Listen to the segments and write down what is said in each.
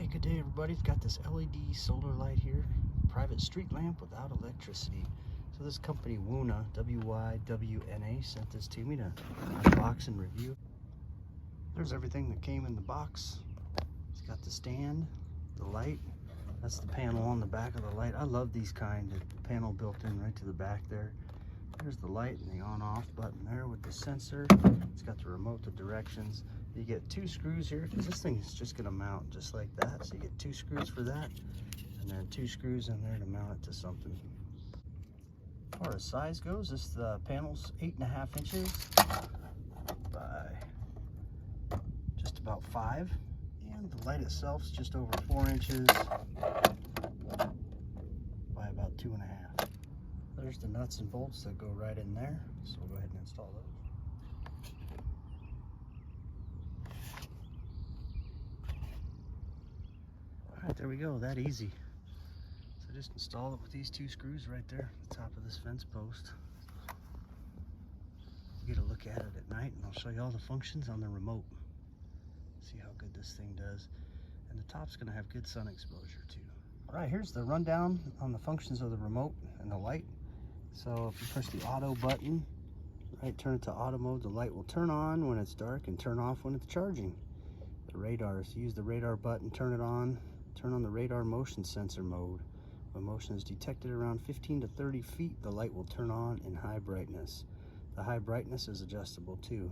Hey, good day everybody. It's got this LED solar light here, private street lamp without electricity. So this company WYWNA, WYWNA, sent this to me to unbox and review. There's everything that came in the box. It's got the stand, the light. That's the panel on the back of the light. I love these kind. The panel built in right to the back there. There's the light and the on-off button there with the sensor. It's got the remote, the directions. You get 2 screws here because this thing is just going to mount just like that. So you get 2 screws for that, and then 2 screws in there to mount it to something. As far as size goes, this panel's 8.5 inches by just about 5, and the light itself's just over 4 inches by about 2.5. There's the nuts and bolts that go right in there, so we'll go ahead and install those. All right, there we go, that easy. So just install it with these 2 screws right there at the top of this fence post. Get a look at it at night, and I'll show you all the functions on the remote. See how good this thing does. And the top's gonna have good sun exposure too. All right, here's the rundown on the functions of the remote and the light. So if you push the auto button, right, turn it to auto mode, the light will turn on when it's dark and turn off when it's charging. The radar, so use the radar button, turn on the radar motion sensor mode. When motion is detected around 15 to 30 feet, the light will turn on in high brightness. The high brightness is adjustable too.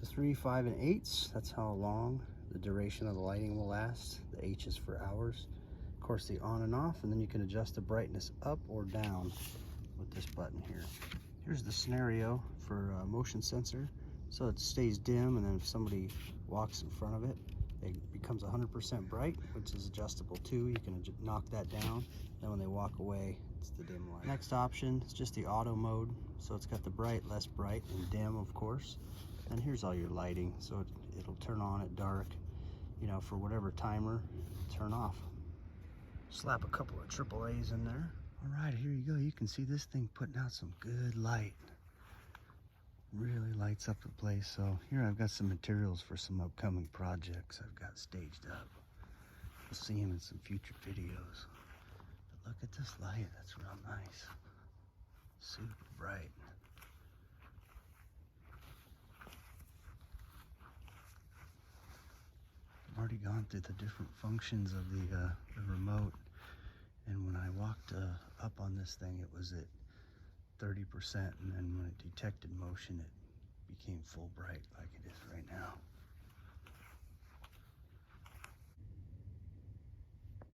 The 3, 5, and 8s, that's how long the duration of the lighting will last. The H is for hours. Of course, the on and off, and then you can adjust the brightness up or down with this button here. Here's the scenario for motion sensor. So it stays dim, and then if somebody walks in front of it, it becomes 100% bright, which is adjustable too. You can knock that down. Then when they walk away, it's the dim light. Next option is just the auto mode. So it's got the bright, less bright, and dim, of course. And here's all your lighting. So it'll turn on at dark, you know, for whatever timer, turn off. Slap a couple of AAAs in there. All right, here you go. You can see this thing putting out some good light. Really lights up the place. So here I've got some materials for some upcoming projects I've got staged up. We'll see them in some future videos. But look at this light. That's real nice. Super bright. I've already gone through the different functions of the remote. And when I walked up on this thing, it was at 30%, and then when it detected motion, it became full bright like it is right now.